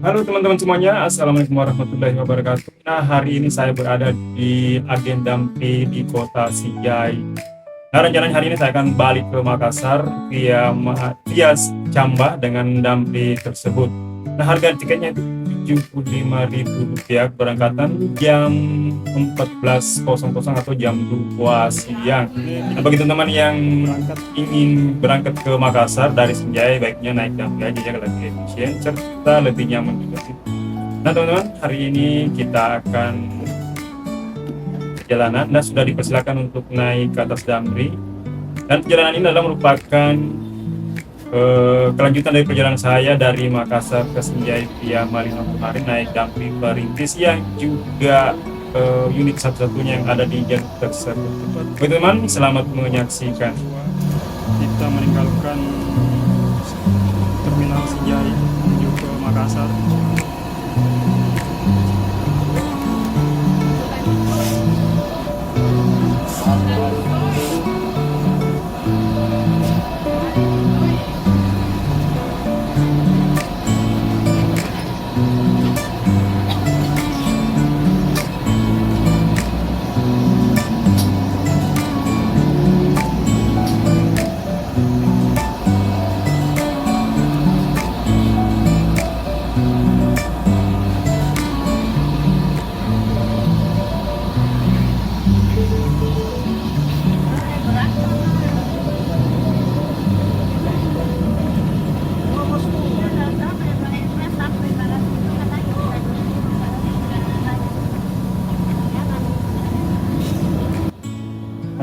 Halo teman-teman semuanya, Assalamualaikum warahmatullahi wabarakatuh. Nah, hari ini saya berada di Agen Damri di Kota Sinjai. Nah, rencananya hari ini saya akan balik ke Makassar via Camba dengan Damri tersebut. Nah, harga tiketnya itu Rp75.000, berangkatan jam 14.00 atau jam 2 siang. Nah, bagi teman-teman yang ingin berangkat ke Makassar dari Sinjai, baiknya naik Damri aja ya, lebih efisien serta lebih nyaman juga sih. Nah teman-teman, hari ini kita akan perjalanan dan sudah dipersilakan untuk naik ke atas Damri. Dan perjalanan ini adalah merupakan kelanjutan dari perjalanan saya dari Makassar ke Sinjai via Malino kemarin, naik Damri Perintis yang juga unit satu-satunya yang ada di jalur tersebut. Oke teman, selamat menyaksikan. Kita meninggalkan terminal Sinjai menuju ke Makassar.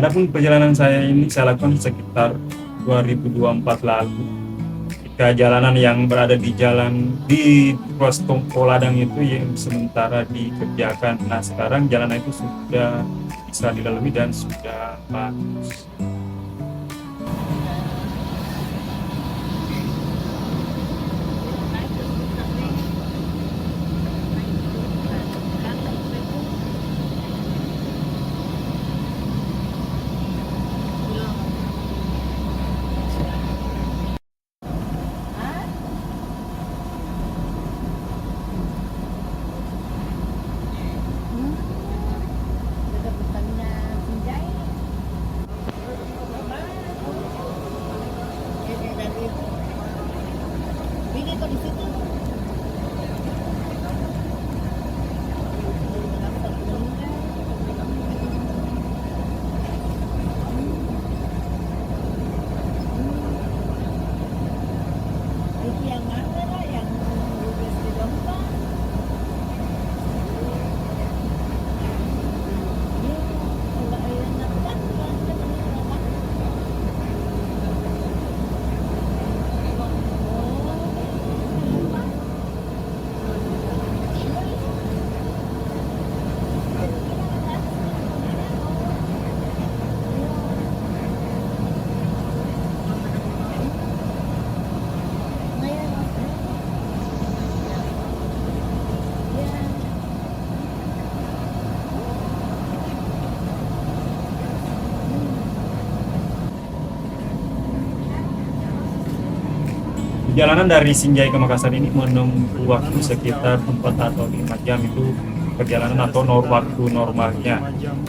Adapun perjalanan saya ini saya lakukan sekitar 2024 lalu. Ketika jalanan yang berada di ruas Tongko Ladang itu yang sementara dikerjakan. Nah sekarang jalanan itu sudah bisa dilalui dan sudah bagus. Perjalanan dari Sinjai ke Makassar ini menempuh waktu sekitar 4 atau 5 jam, itu perjalanan atau waktu normalnya.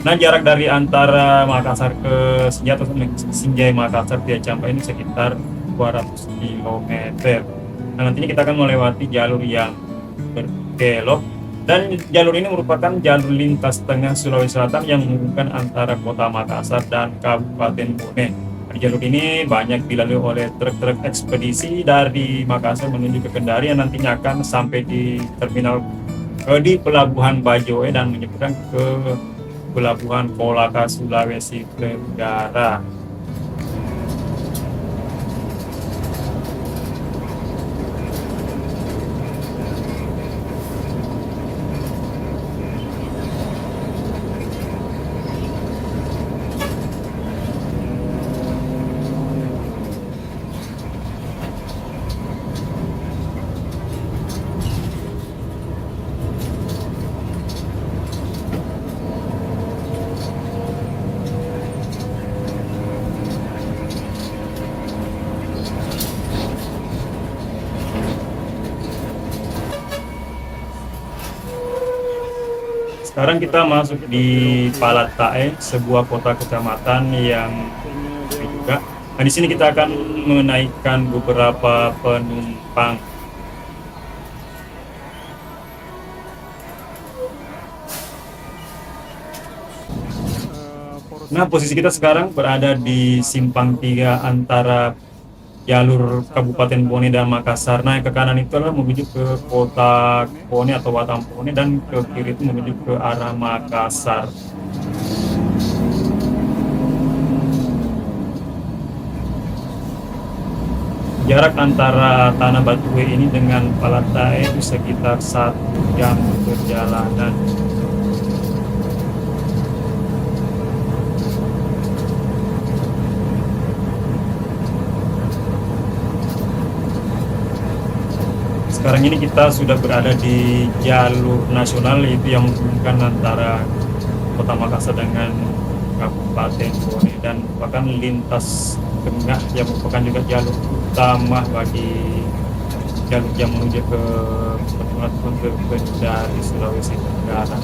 Nah jarak dari antara Makassar ke Sinjai atau Sinjai Makassar via Camba ini sekitar 200 km. Nah nantinya kita akan melewati jalur yang berbelok, dan jalur ini merupakan jalur lintas tengah Sulawesi Selatan yang menghubungkan antara kota Makassar dan Kabupaten Bone. Di jalur ini banyak dilalui oleh truk-truk ekspedisi dari Makassar menuju ke Kendari yang nantinya akan sampai di di Pelabuhan Bajoe dan menyeberang ke Pelabuhan Kolaka, Sulawesi Tenggara. Sekarang kita masuk di Palatae, sebuah kota kecamatan yang sepi juga. Nah, di sini kita akan menaikkan beberapa penumpang. Nah, posisi kita sekarang berada di simpang 3 antara jalur Kabupaten Bone dan Makassar. Nah, ke kanan itu adalah menuju ke kota Bone atau Batam Bone, dan ke kiri itu menuju ke arah Makassar. Jarak antara Tanah Batue ini dengan Palatae itu sekitar 1 jam perjalanan. Sekarang ini kita sudah berada di jalur nasional, yaitu yang menghubungkan antara Kota Makassar dengan Kabupaten Bone, dan merupakan lintas tengah yang merupakan juga jalur utama bagi jalur yang menuju ke pertemuan ke dari Sulawesi Tenggara.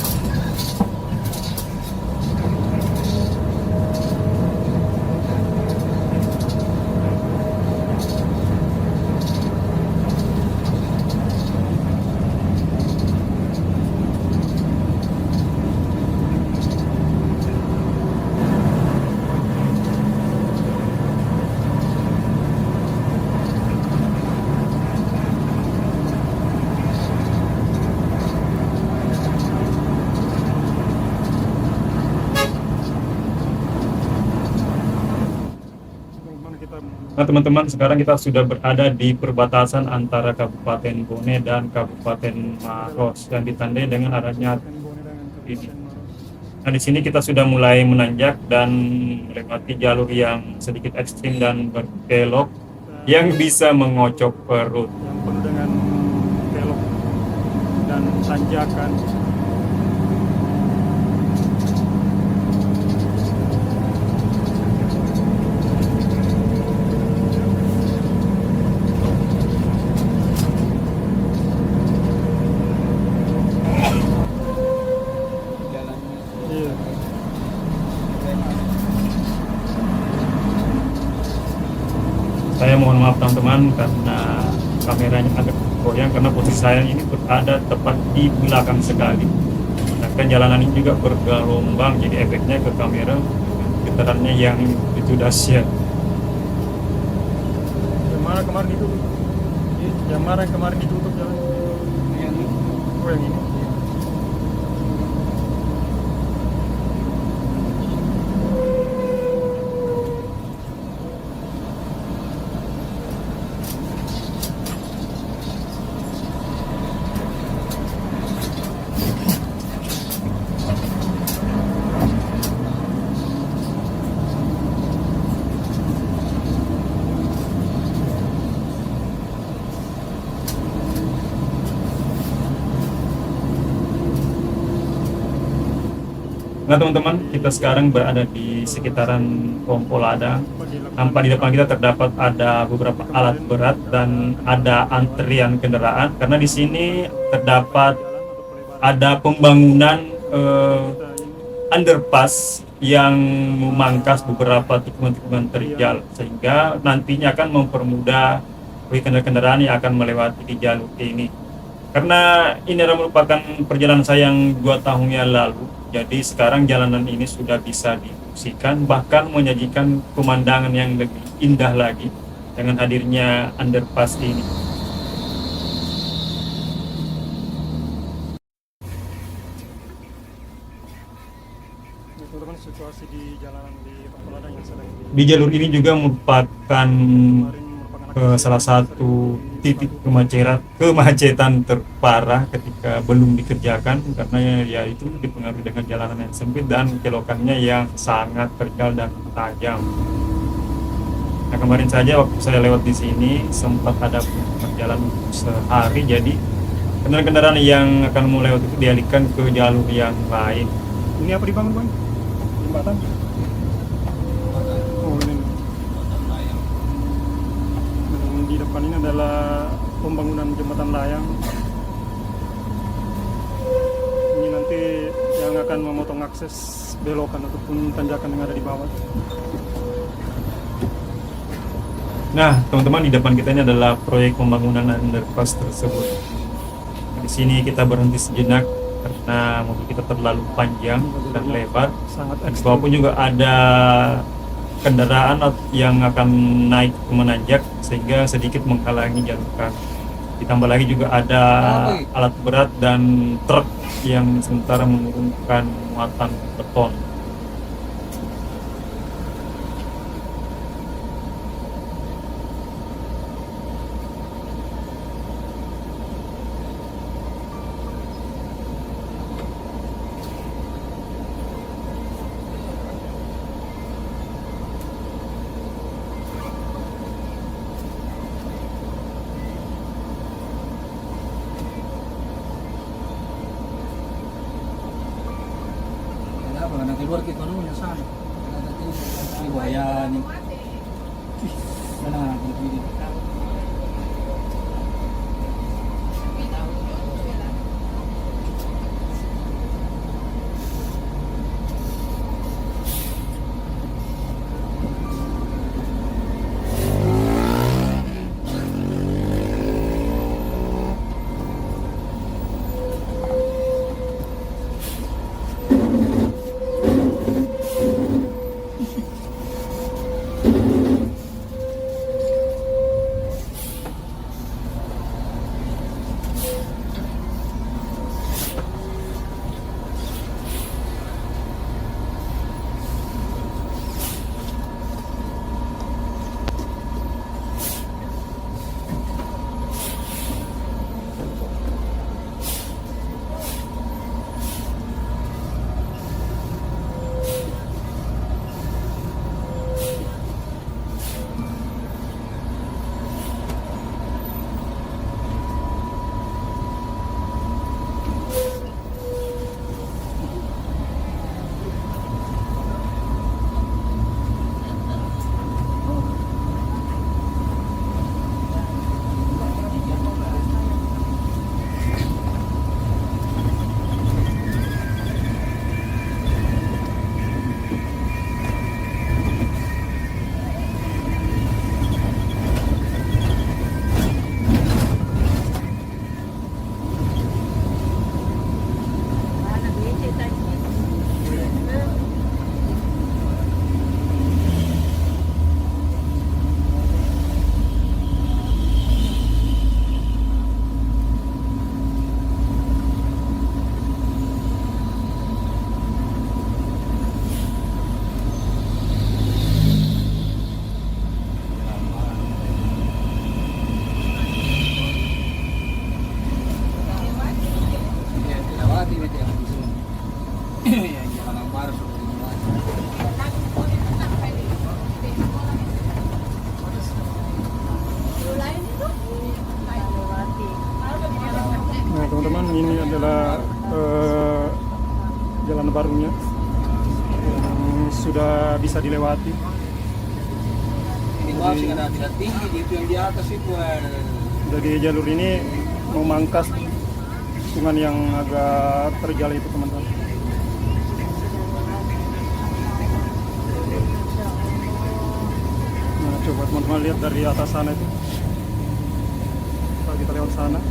Nah, teman-teman, sekarang kita sudah berada di perbatasan antara Kabupaten Bone dan Kabupaten Maros yang ditandai dengan adanya ini. Nah, di sini kita sudah mulai menanjak dan melewati jalur yang sedikit ekstrim dan berkelok yang bisa mengocok perut. yang penuh dengan belok dan tanjakan. Iya. Saya mohon maaf teman-teman karena kameranya agak goyang, karena posisi saya ini berada tepat di belakang sekali. Nah, kan jalanan ini juga bergelombang, jadi efeknya ke kamera getarannya yang itu dahsyat. Yang mana kemarin ditutup? Yang mana yang kemarin ditutup jalan? Yang ini. Oh, yang ini. Nah, teman-teman, kita sekarang berada di sekitaran Pompo Ladang. Nampak di depan kita terdapat ada beberapa alat berat dan ada antrian kendaraan, karena di sini terdapat ada pembangunan underpass yang memangkas beberapa tikungan-tikungan terjal, sehingga nantinya akan mempermudah bagi kendaraan yang akan melewati di jalur ini. Karena ini adalah merupakan perjalanan saya yang 2 tahun yang lalu, jadi sekarang jalanan ini sudah bisa difungsikan, bahkan menyajikan pemandangan yang lebih indah lagi dengan hadirnya underpass ini. Ini teman-teman situasi di jalanan di Pompo Ladang yang sedang Di jalur ini juga merupakan kemarin merupakan salah satu titik kemacetan terparah ketika belum dikerjakan, karena ya itu dipengaruhi dengan jalanan yang sempit dan kelokannya yang sangat terjal dan tajam. Nah, kemarin saja waktu saya lewat di sini sempat ada perjalanan sehari, jadi kendaraan yang akan mau lewat itu dialihkan ke jalur yang lain. Ini apa dibangun, Bang? Jembatan? Oh, ini. Dan di depan ini adalah pembangunan jembatan layang. Ini nanti yang yang akan memotong akses belokan ataupun tanjakan yang ada di bawah. Nah, teman-teman, di depan kita ini adalah proyek pembangunan underpass tersebut. Di sini kita berhenti sejenak karena mobil kita terlalu panjang dan lebar. Sangat Dan ekstrim. pun juga ada kendaraan yang akan naik ke menanjak sehingga sedikit menghalangi jalur kami. Ditambah lagi juga ada alat berat dan truk yang sementara menurunkan muatan beton. Kenapa nggak keluar kita dulu yang sana? Ini bahaya nih. Mana ini? Nah teman-teman, ini adalah jalan barunya yang sudah bisa dilewati. Di bawah sih ada tidak tinggi, itu yang di atas itu. Jadi jalur ini memangkas sungai yang agak terjal itu teman-teman. Nah coba teman-teman lihat dari atas sana itu. Kalau kita lewat sana.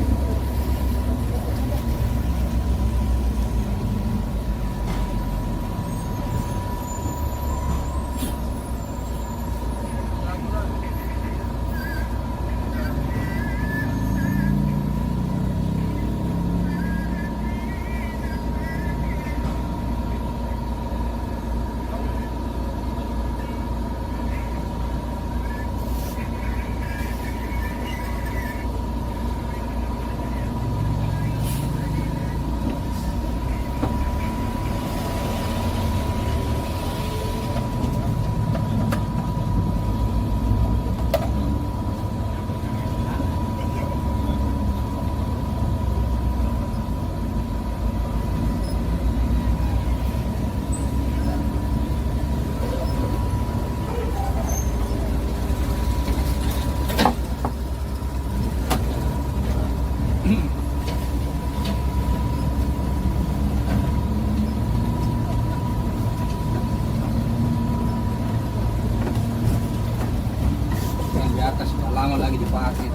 lama lagi dipakai.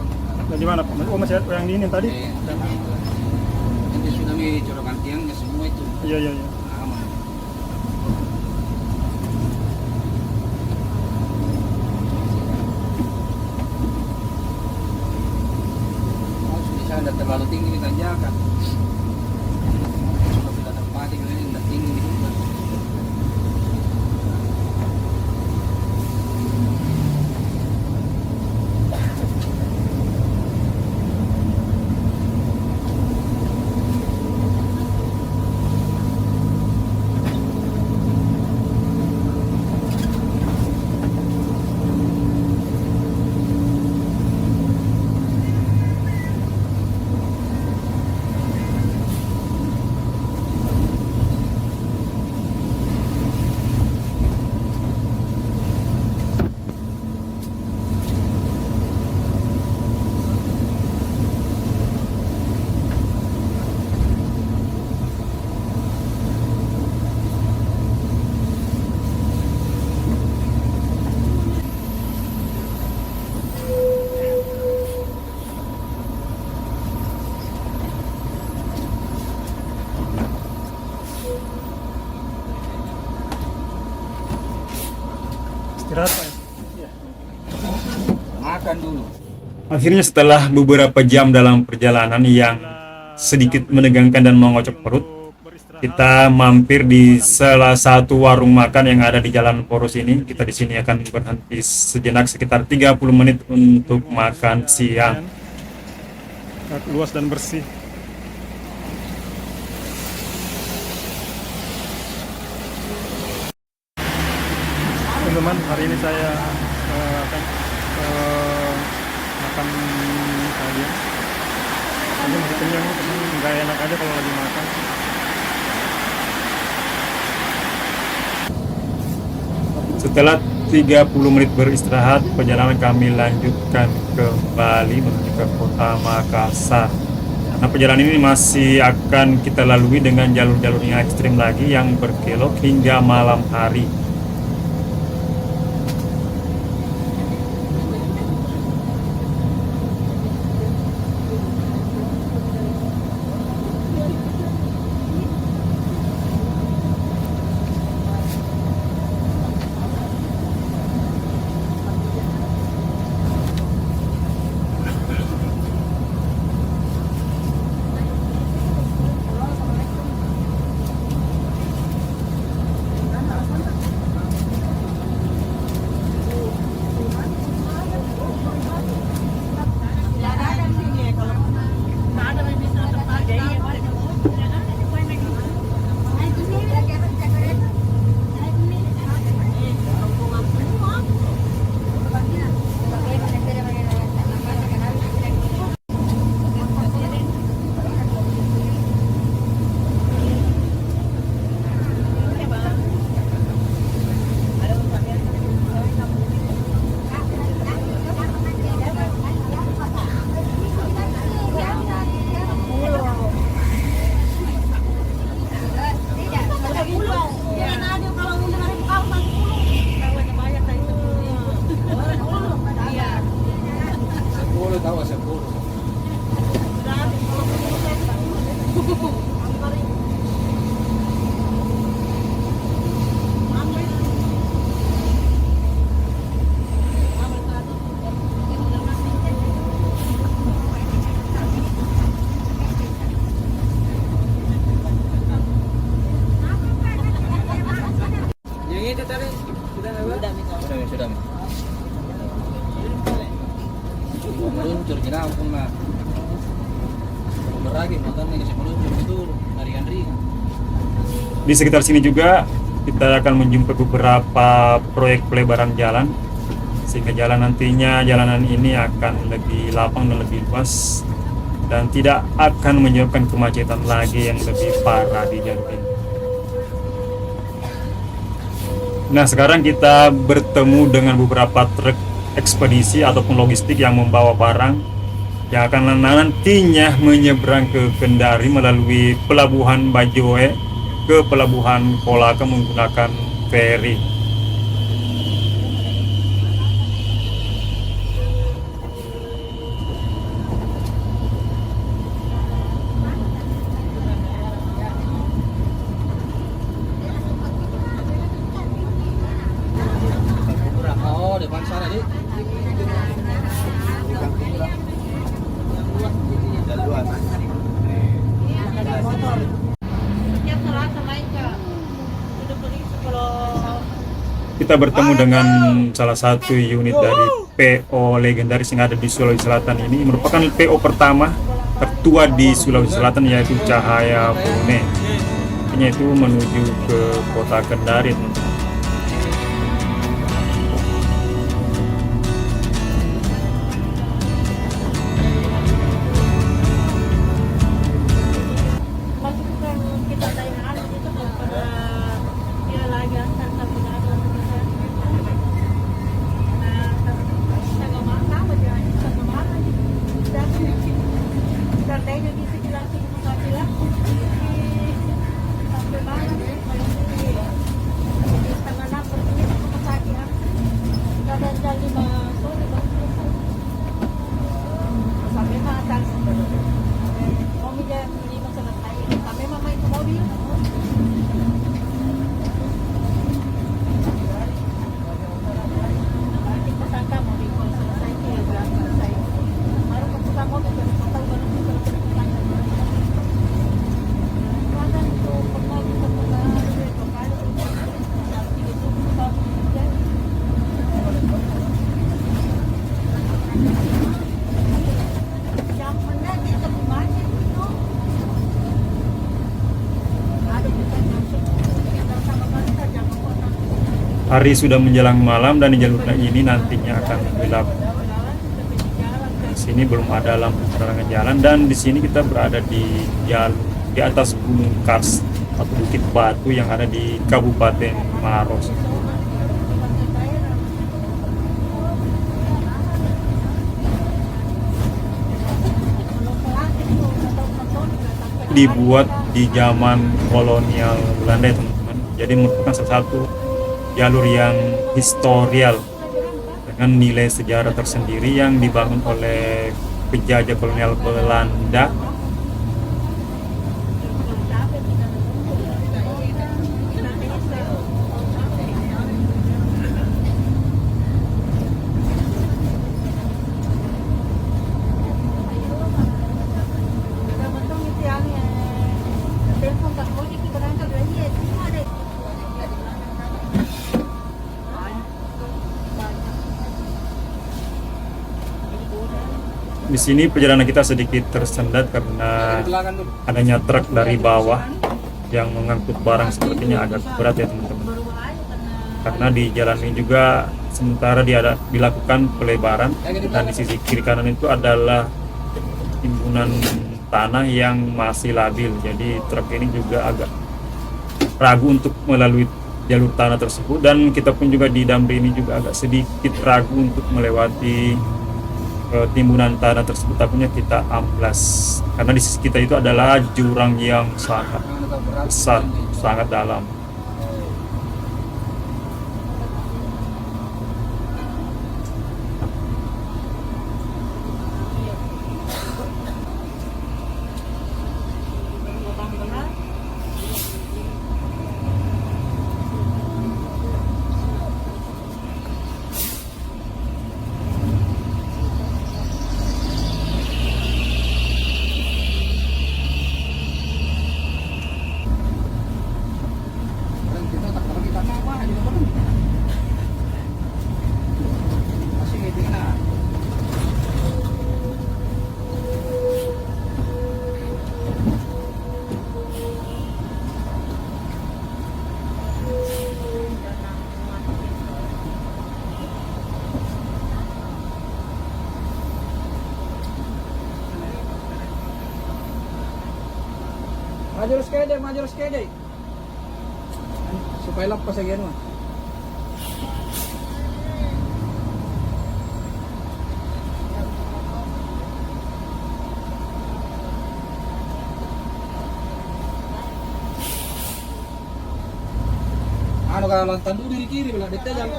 Nah, di mana Pak? Oh masih ada yang di ini tadi? Nanti sudah corokan tiangnya semua itu Iya iya iya. aman. Harus di sana tidak terlalu tinggi di tanjakan. Sudah tidak terpati ini tidak tinggi di hutan. Istirahat Pak. Ya. Makan dulu. Akhirnya setelah beberapa jam dalam perjalanan yang sedikit menegangkan dan mengocok perut, kita mampir di salah satu warung makan yang ada di Jalan Poros ini. Kita di sini akan berhenti sejenak sekitar 30 menit untuk makan siang. Luas dan bersih. Teman-teman, hari ini saya akan makan kalian. Tadi masih kenyang, teman. Nggak enak aja kalau lagi makan. Setelah 30 menit beristirahat, perjalanan kami lanjutkan kembali menuju ke kota Makassar. Nah, perjalanan ini masih akan kita lalui dengan jalur-jalur yang ekstrim lagi yang berkelok hingga malam hari. Sudah. Meluncur kita pun lah. Beragi motornya kasih meluncur itu ringan-ringan. Di sekitar sini juga kita akan menjumpai beberapa proyek pelebaran jalan, sehingga jalanan ini akan lebih lapang dan lebih luas dan tidak akan menyebabkan kemacetan lagi yang lebih parah di jalur ini. Nah, sekarang kita bertemu dengan beberapa truk ekspedisi ataupun logistik yang membawa barang yang akan nantinya menyeberang ke Kendari melalui pelabuhan Bajoe ke pelabuhan Kolaka menggunakan feri. kita bertemu dengan salah satu unit dari PO legendaris yang ada di Sulawesi Selatan. Ini merupakan PO pertama tertua di Sulawesi Selatan, yaitu Cahaya Bone. Artinya itu menuju ke kota Kendari, teman-teman. Hari sudah menjelang malam dan di jalur ini nantinya akan gelap. Di sini belum ada lampu penerangan jalan, dan di sini kita berada di di atas Gunung Kars atau Bukit Batu yang ada di Kabupaten Maros. Dibuat di zaman kolonial Belanda, teman-teman. Jadi merupakan salah satu jalur yang historial dengan nilai sejarah tersendiri yang dibangun oleh penjajah kolonial Belanda. Di sini perjalanan kita sedikit tersendat karena adanya truk dari bawah yang mengangkut barang, sepertinya agak berat ya, teman-teman. Karena di jalan ini juga sementara dilakukan pelebaran, dan di sisi kiri kanan itu adalah timbunan tanah yang masih labil. Jadi truk ini juga agak ragu untuk melalui jalur tanah tersebut, dan kita pun juga di Damri ini juga agak sedikit ragu untuk melewati timbunan tanah tersebut, takutnya kita amblas karena di sisi kita itu adalah jurang yang sangat besar, sangat dalam. Maju sekali, supaya lepas lagi anu. Anu kalau lantan dulu di kiri belah dekat jalan.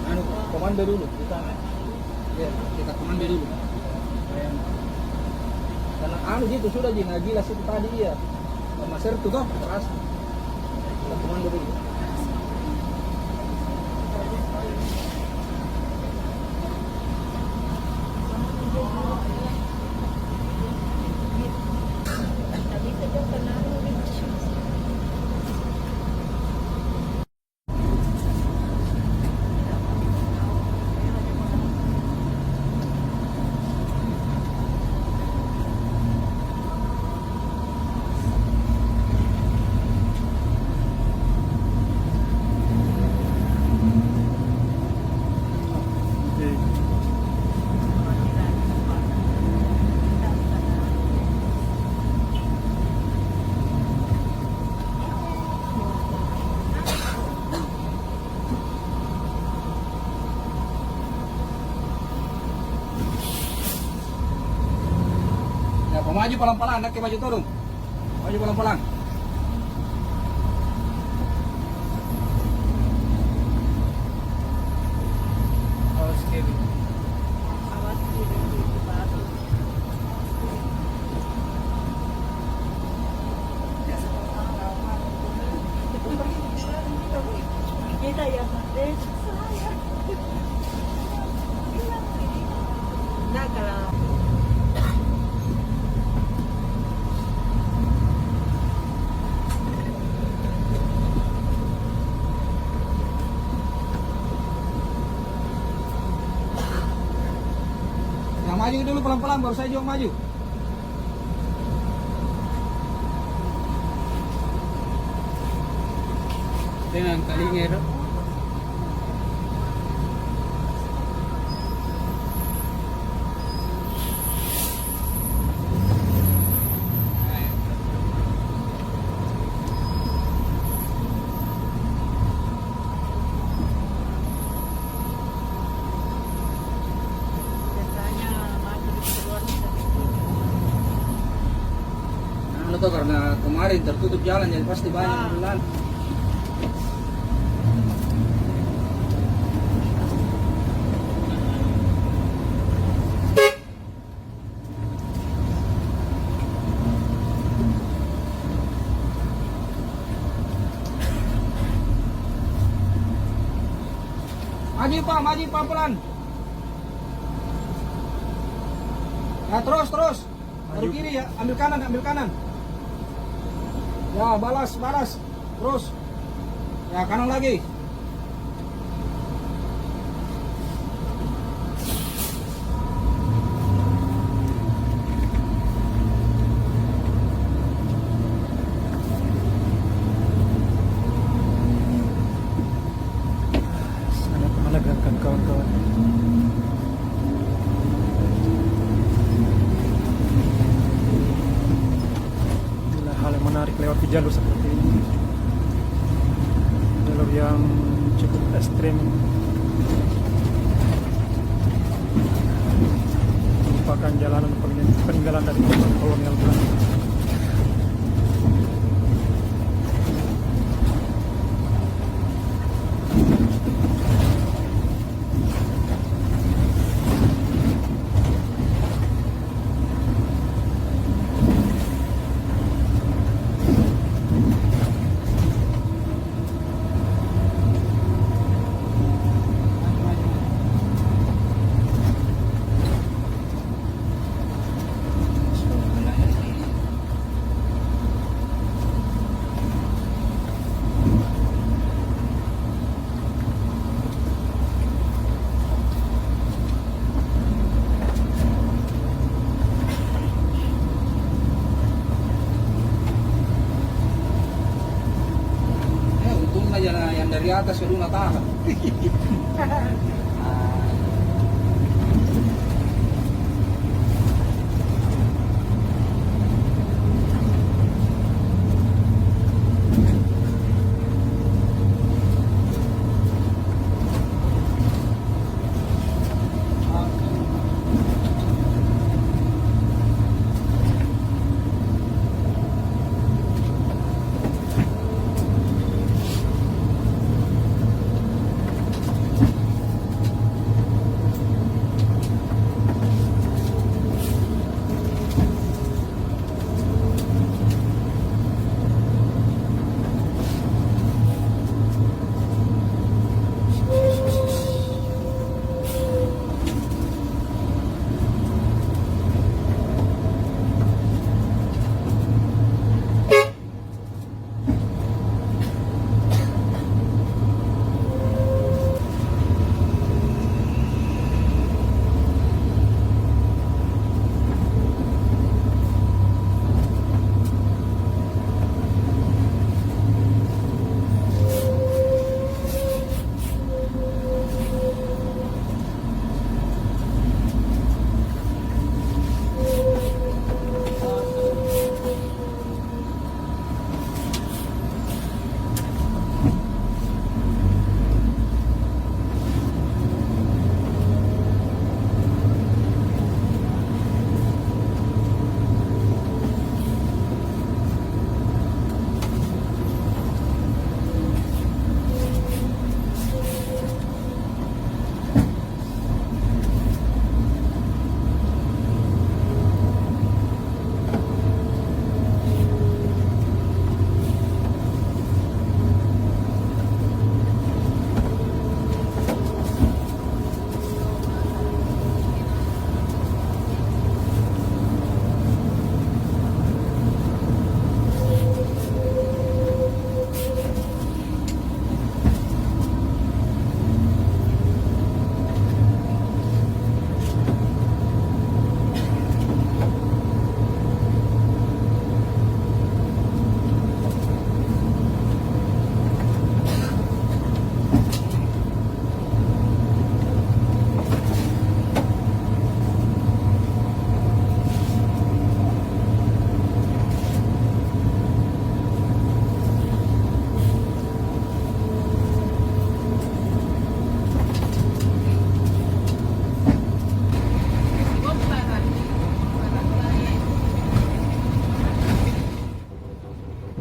Anu komando dulu kita. Ya, kita komando dulu. Karena anu gitu sudah jelas itu tadi ya. Maser tuh toh keras. Kita komando dulu. Maju pelan-pelan, nak maju turun. Maju pelan-pelan. Awas kiri. Awas kiri itu baru. Kita ya mati. Nah kalau Yang maju dulu pelan-pelan, baru saya juga maju. Dengan kalingero. biasanya maju di keluar bisa. Ano to, karena kemarin tertutup jalan jadi pasti banyak ambulan. Maju Pak pelan. Ya terus. Baru kiri ya, ambil kanan. Ya balas. Terus. Ya kanan lagi. Sangat melegakan kawan-kawan. Inilah hal yang menarik lewat di jalur seperti ini. Jalur yang cukup ekstrim, merupakan jalanan peninggalan dari zaman kolonial Belanda. Untung aja yang dari atas kedua nggak tahan.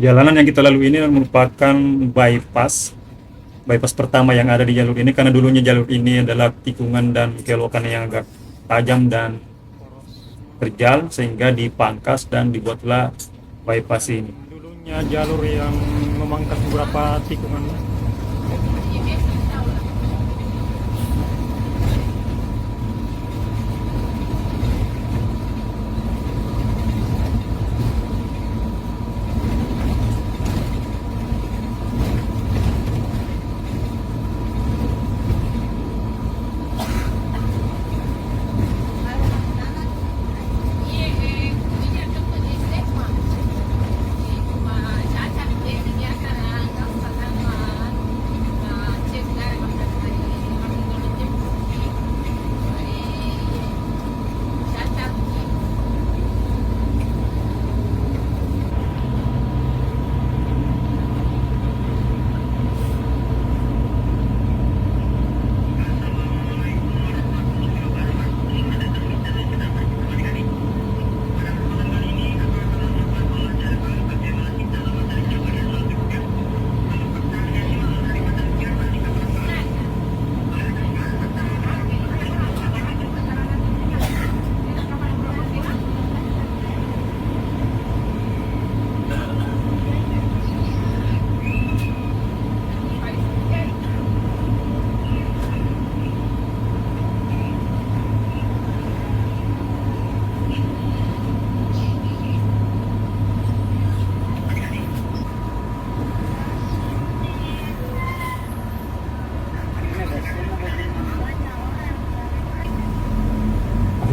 Jalanan yang kita lalui ini merupakan bypass pertama yang ada di jalur ini, karena dulunya jalur ini adalah tikungan dan kelokan yang agak tajam dan terjal, sehingga dipangkas dan dibuatlah bypass ini. Dulunya jalur yang memangkas beberapa tikungan.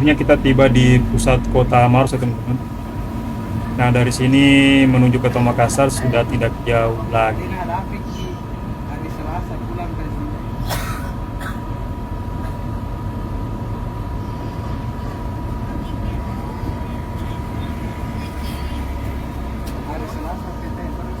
Akhirnya kita tiba di pusat kota Maros, ya teman-teman. Nah, dari sini menuju ke Makassar sudah tidak jauh lagi. Hari Selasa pulang dari sini. Hari Selasa kita terus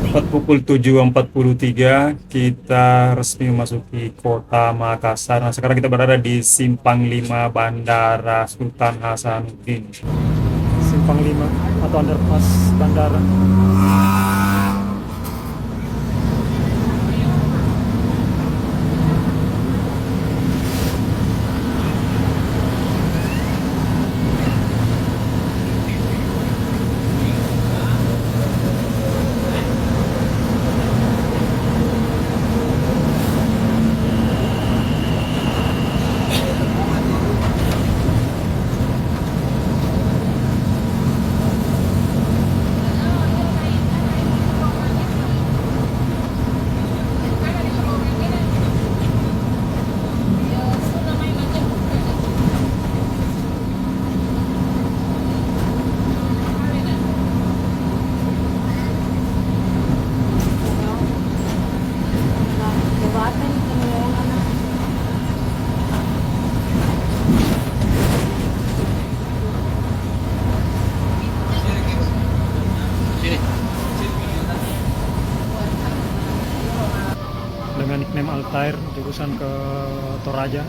Tepat pukul 7.43 kita resmi memasuki kota Makassar. Nah, sekarang kita berada di Simpang 5 Bandara Sultan Hasanuddin. Simpang 5 atau underpass bandara. Dengan nickname Altair, jurusan ke Toraja.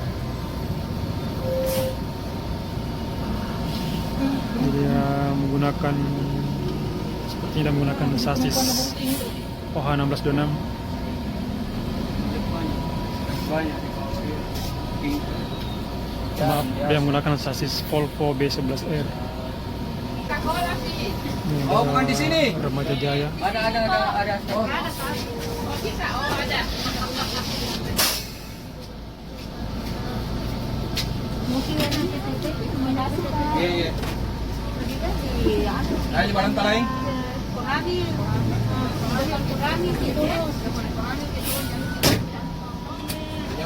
Dia menggunakan sepertinya menggunakan sasis OH 1626. Maaf, dia menggunakan sasis Volvo B11R. Ini Oh, bukan di sini. Remaja Jaya. Ada. Oh. Mungkin yang nanti titik Iya. Nah, di barang talaing.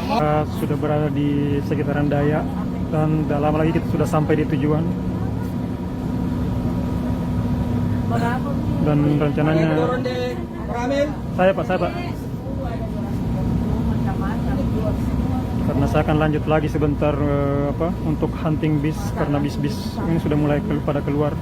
Kita sudah berada di sekitaran Dayak dan tak lama lagi kita sudah sampai di tujuan. Dan rencananya Turun deh. Ramil. saya pak Kita karena saya akan lanjut lagi sebentar untuk hunting bis karena bis-bis ini sudah mulai pada keluar.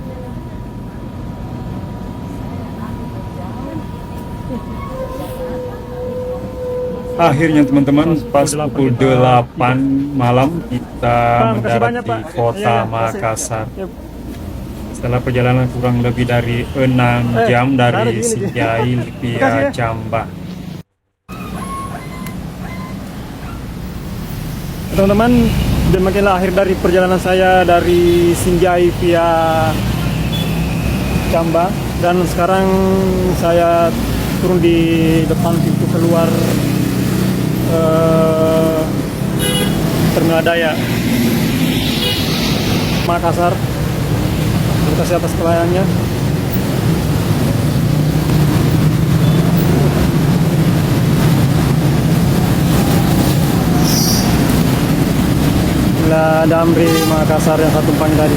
Akhirnya teman-teman pas pukul 8 malam kita Pak, makasih mendarat banyak, di Pak. kota Iya, makasih. Makassar. Ya, Setelah perjalanan kurang lebih dari 6 jam ada dari gini, Sinjai Makasih via ya. Camba. teman-teman, demikianlah akhir dari perjalanan saya dari Sinjai via Camba, dan sekarang saya turun di depan pintu keluar Terminal Daya Makassar. Terima kasih atas pelayanannya. Inilah Damri Makassar yang saya tumpangi tadi.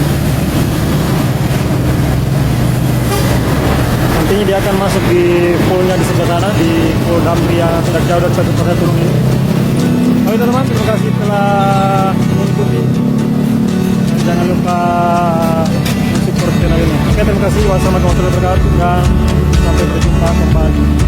Nantinya dia akan masuk di poolnya di sebelah sana, di pool Damri yang sudah jauh dari satu saya turun ini. Oke teman-teman, terima kasih telah mengikuti. Dan jangan lupa support channel ini. Oke, terima kasih. Wassalamualaikum warahmatullahi wabarakatuh dan sampai berjumpa kembali.